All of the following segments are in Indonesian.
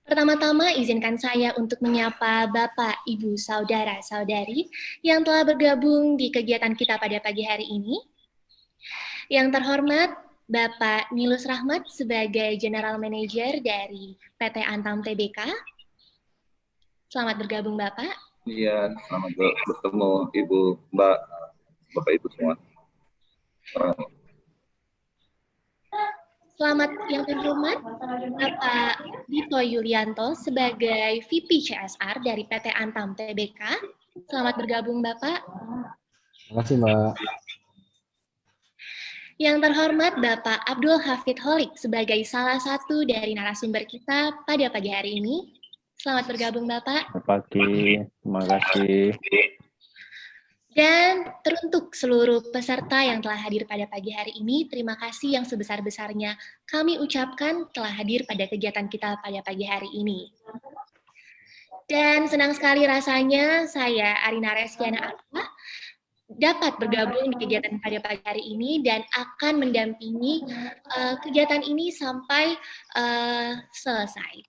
Pertama-tama izinkan saya untuk menyapa Bapak, Ibu, Saudara-saudari yang telah bergabung di kegiatan kita pada pagi hari ini. Yang terhormat Bapak Nilus Rahmat sebagai General Manager dari PT Antam Tbk. Selamat bergabung Bapak. Iya, selamat bertemu Ibu, Mbak, Bapak Ibu semua. Selamat yang terhormat Bapak Dito Yulianto sebagai VP CSR dari PT Antam Tbk. Selamat bergabung Bapak. Terima kasih Mbak. Yang terhormat Bapak Abdul Hafid Holik sebagai salah satu dari narasumber kita pada pagi hari ini. Selamat bergabung Bapak. Selamat pagi, terima kasih. Dan teruntuk seluruh peserta yang telah hadir pada pagi hari ini, terima kasih yang sebesar-besarnya kami ucapkan telah hadir pada kegiatan kita pada pagi hari ini. Dan senang sekali rasanya saya Arina Reskiana Arfa dapat bergabung di kegiatan pada pagi hari ini dan akan mendampingi kegiatan ini sampai selesai.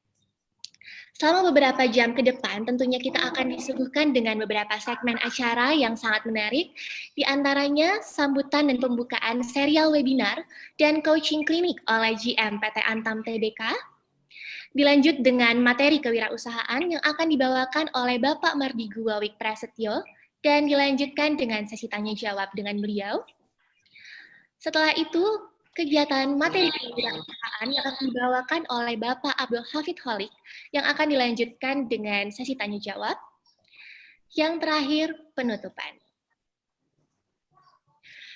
Selama beberapa jam ke depan, tentunya kita akan disuguhkan dengan beberapa segmen acara yang sangat menarik, di antaranya sambutan dan pembukaan serial webinar dan coaching klinik oleh GM PT Antam Tbk, dilanjut dengan materi kewirausahaan yang akan dibawakan oleh Bapak Mardigu Wawik Prasetyo, dan dilanjutkan dengan sesi tanya jawab dengan beliau. Setelah itu, kegiatan materi kewirausahaan yang akan dibawakan oleh Bapak Abdul Hafid Holik yang akan dilanjutkan dengan sesi tanya jawab. Yang terakhir, penutupan.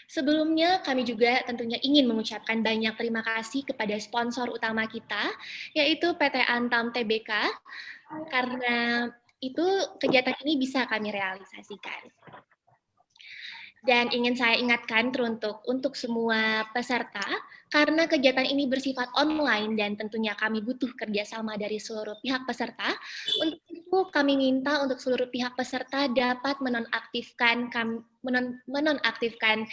Sebelumnya, kami juga tentunya ingin mengucapkan banyak terima kasih kepada sponsor utama kita, yaitu PT Antam Tbk, karena itu kegiatan ini bisa kami realisasikan. Dan ingin saya ingatkan untuk semua peserta, karena kegiatan ini bersifat online dan tentunya kami butuh kerjasama dari seluruh pihak peserta, untuk itu kami minta untuk seluruh pihak peserta dapat menonaktifkan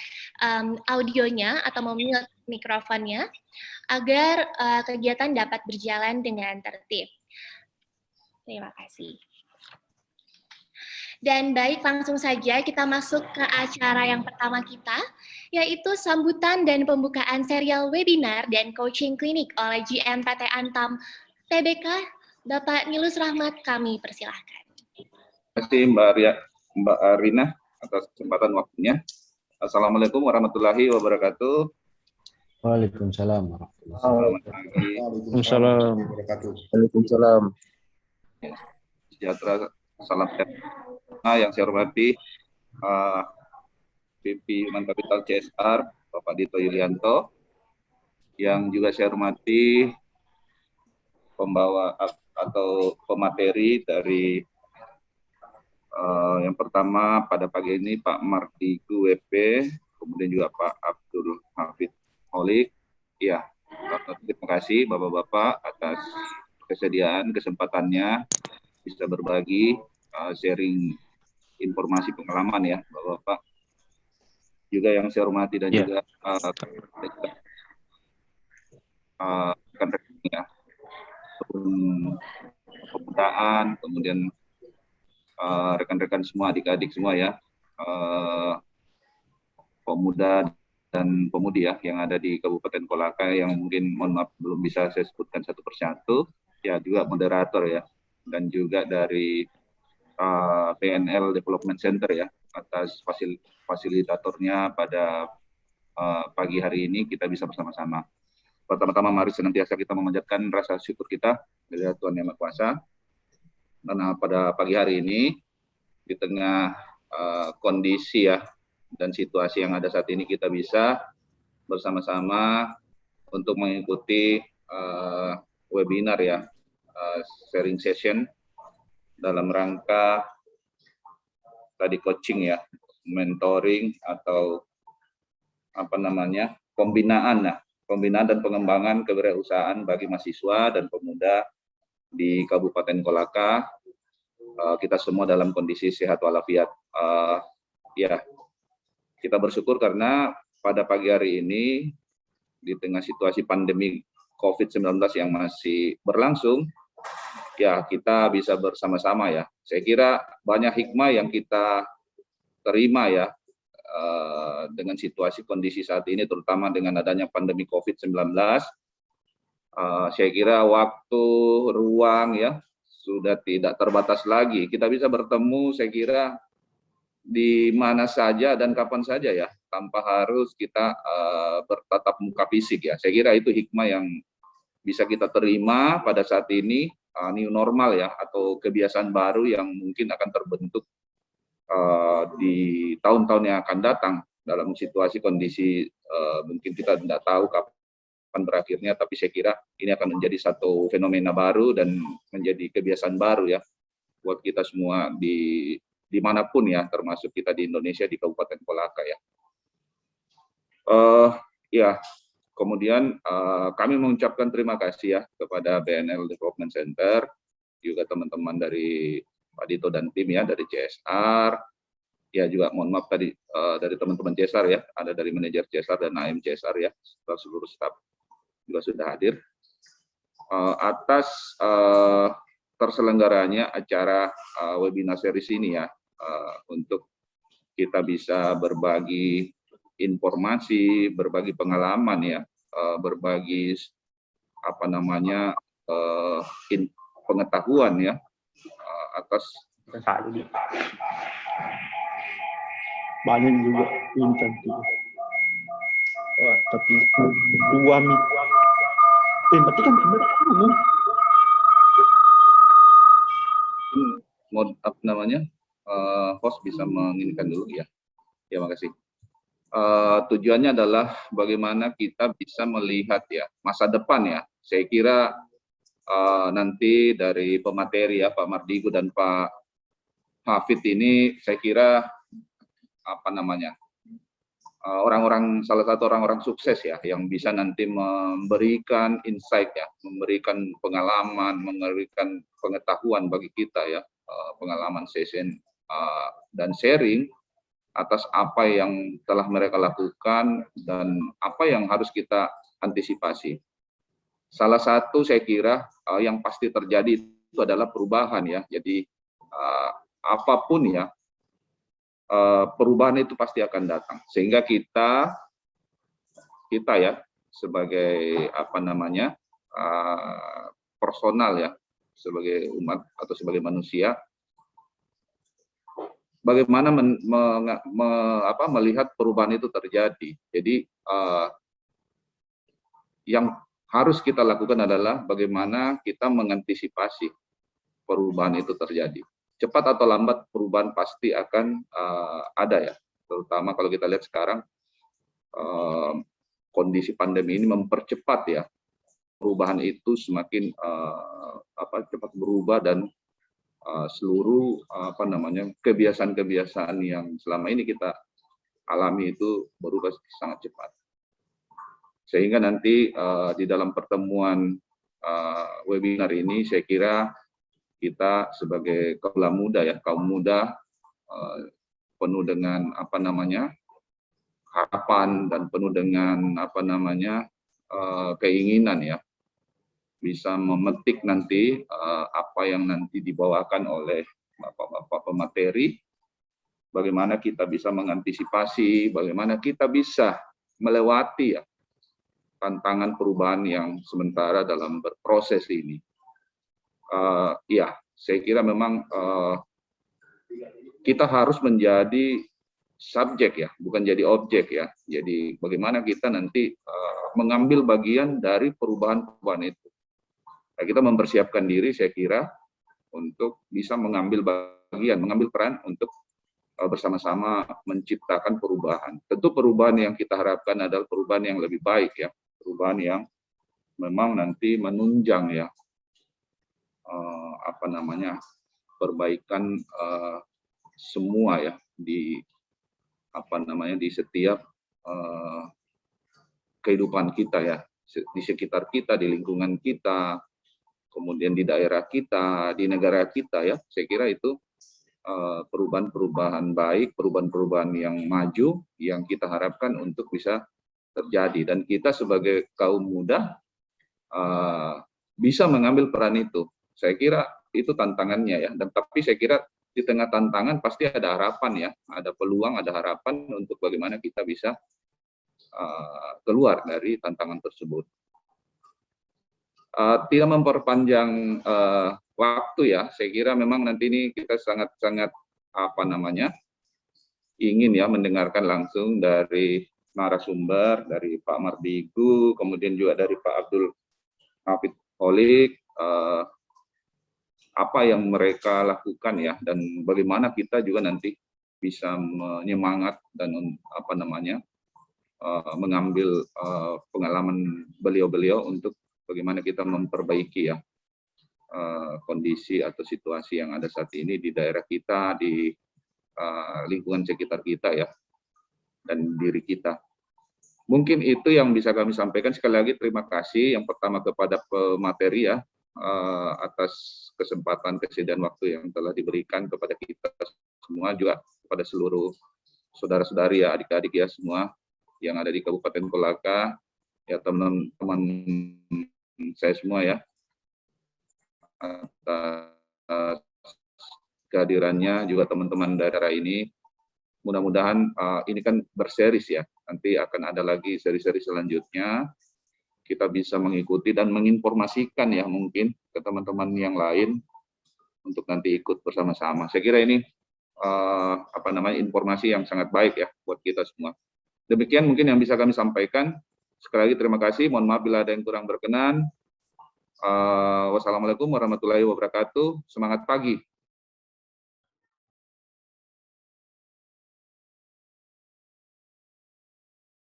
audionya atau memute mikrofonnya, agar kegiatan dapat berjalan dengan tertib. Terima kasih. Dan baik, langsung saja kita masuk ke acara yang pertama kita, yaitu sambutan dan pembukaan serial webinar dan coaching klinik oleh GM PT Antam Tbk, Bapak Nilus Rahmat, kami persilahkan. Terima kasih Mbak Arina atas kesempatan waktunya. Assalamualaikum warahmatullahi wabarakatuh. Waalaikumsalam warahmatullahi wabarakatuh. Waalaikumsalam. Sejahtera, salam sehat. Yang saya hormati VP Human Capital CSR Bapak Dito Yulianto, yang juga saya hormati pembawa atau pemateri dari yang pertama pada pagi ini Pak Mardigu WP, kemudian juga Pak Abdul Hafid Holik. Ya, terima kasih Bapak-Bapak atas kesediaan, kesempatannya bisa berbagi, sharing informasi pengalaman ya Bapak-Bapak. Juga yang saya hormati dan juga rekan-rekan ya, kebudayaan, kemudian rekan-rekan semua, adik-adik semua ya, pemuda dan pemudi ya yang ada di Kabupaten Kolaka, yang mungkin mohon maaf belum bisa saya sebutkan satu persatu, ya juga moderator ya, dan juga dari PNL Development Center ya, atas fasilitatornya pada pagi hari ini kita bisa bersama-sama. Pertama-tama mari senantiasa kita memanjatkan rasa syukur kita kepada Tuhan Yang Maha Kuasa, karena pada pagi hari ini di tengah kondisi ya dan situasi yang ada saat ini kita bisa bersama-sama untuk mengikuti webinar ya, sharing session dalam rangka tadi coaching ya, mentoring atau apa namanya, pembinaan dan pengembangan kewirausahaan bagi mahasiswa dan pemuda di Kabupaten Kolaka. Kita semua dalam kondisi sehat walafiat. Ya, kita bersyukur karena pada pagi hari ini di tengah situasi pandemi COVID-19 yang masih berlangsung, ya kita bisa bersama-sama ya. Saya kira banyak hikmah yang kita terima ya dengan situasi kondisi saat ini, terutama dengan adanya pandemi COVID-19. Saya kira waktu, ruang ya sudah tidak terbatas lagi. Kita bisa bertemu, saya kira di mana saja dan kapan saja ya, tanpa harus kita bertatap muka fisik ya. Saya kira itu hikmah yang bisa kita terima pada saat ini, new normal ya, atau kebiasaan baru yang mungkin akan terbentuk di tahun-tahun yang akan datang dalam situasi kondisi mungkin kita tidak tahu kapan berakhirnya, tapi saya kira ini akan menjadi satu fenomena baru dan menjadi kebiasaan baru ya buat kita semua dimanapun ya, termasuk kita di Indonesia, di Kabupaten Kolaka ya. Ya, kemudian kami mengucapkan terima kasih ya kepada BNL Development Center, juga teman-teman dari Pak Dito dan tim ya dari CSR, ya juga mohon maaf tadi dari teman-teman CSR ya, ada dari manajer CSR dan AM CSR ya, seluruh staf juga sudah hadir atas terselenggaranya acara webinar series ini ya, untuk kita bisa berbagi informasi, berbagi pengalaman ya, berbagi apa namanya pengetahuan ya atas banyak juga ini cantik. Tapi 2 mik. Berarti kan umum. Mod apa namanya host bisa menginginkan dulu ya. Ya makasih. Tujuannya adalah bagaimana kita bisa melihat ya masa depan ya. Saya kira nanti dari pemateri ya Pak Mardigu dan Pak Hafid ini saya kira apa namanya salah satu orang-orang sukses ya yang bisa nanti memberikan insight ya, memberikan pengalaman, memberikan pengetahuan bagi kita ya, pengalaman session dan sharing atas apa yang telah mereka lakukan dan apa yang harus kita antisipasi. Salah satu saya kira yang pasti terjadi itu adalah perubahan ya. Jadi apapun ya, perubahan itu pasti akan datang. Sehingga kita ya sebagai apa namanya personal ya, sebagai umat atau sebagai manusia, bagaimana melihat perubahan itu terjadi. Jadi yang harus kita lakukan adalah bagaimana kita mengantisipasi perubahan itu terjadi. Cepat atau lambat perubahan pasti akan ada ya. Terutama kalau kita lihat sekarang kondisi pandemi ini mempercepat ya. Perubahan itu semakin cepat berubah dan seluruh kebiasaan-kebiasaan yang selama ini kita alami itu berubah sangat cepat. Sehingga nanti di dalam pertemuan webinar ini saya kira kita sebagai kaum muda penuh dengan harapan dan penuh dengan keinginan ya, bisa memetik nanti apa yang nanti dibawakan oleh bapak-bapak pemateri, bagaimana kita bisa mengantisipasi, bagaimana kita bisa melewati ya tantangan perubahan yang sementara dalam berproses ini. Ya, saya kira memang kita harus menjadi subjek ya, bukan jadi objek ya. Jadi bagaimana kita nanti mengambil bagian dari perubahan-perubahan itu. Nah, kita mempersiapkan diri saya kira untuk bisa mengambil bagian, mengambil peran untuk bersama-sama menciptakan perubahan. Tentu perubahan yang kita harapkan adalah perubahan yang lebih baik ya, perubahan yang memang nanti menunjang ya perbaikan semua ya di di setiap kehidupan kita ya, di sekitar kita, di lingkungan kita, kemudian di daerah kita, di negara kita ya. Saya kira itu perubahan-perubahan baik, perubahan-perubahan yang maju yang kita harapkan untuk bisa terjadi, dan kita sebagai kaum muda bisa mengambil peran itu. Saya kira itu tantangannya ya. Dan tapi saya kira di tengah tantangan pasti ada harapan ya, ada peluang, ada harapan untuk bagaimana kita bisa keluar dari tantangan tersebut. Tidak memperpanjang waktu ya, saya kira memang nanti ini kita sangat-sangat ingin ya mendengarkan langsung dari narasumber, dari Pak Mardigu, kemudian juga dari Pak Abdul Hafid Holik, apa yang mereka lakukan ya, dan bagaimana kita juga nanti bisa menyemangat dan mengambil pengalaman beliau-beliau untuk bagaimana kita memperbaiki ya kondisi atau situasi yang ada saat ini di daerah kita, di lingkungan sekitar kita ya, dan diri kita. Mungkin itu yang bisa kami sampaikan. Sekali lagi terima kasih yang pertama kepada pemateri ya, atas kesempatan, kesediaan waktu yang telah diberikan kepada kita semua, juga kepada seluruh saudara-saudari ya, adik-adik ya semua yang ada di Kabupaten Kolaka, ya teman-teman saya semua ya, atas kehadirannya, juga teman-teman daerah ini. Mudah-mudahan ini kan berseris ya, nanti akan ada lagi seri-seri selanjutnya, kita bisa mengikuti dan menginformasikan ya mungkin ke teman-teman yang lain untuk nanti ikut bersama-sama. Saya kira ini informasi yang sangat baik ya buat kita semua. Demikian mungkin yang bisa kami sampaikan. Sekali lagi terima kasih, mohon maaf bila ada yang kurang berkenan. Wassalamualaikum warahmatullahi wabarakatuh. Semangat pagi.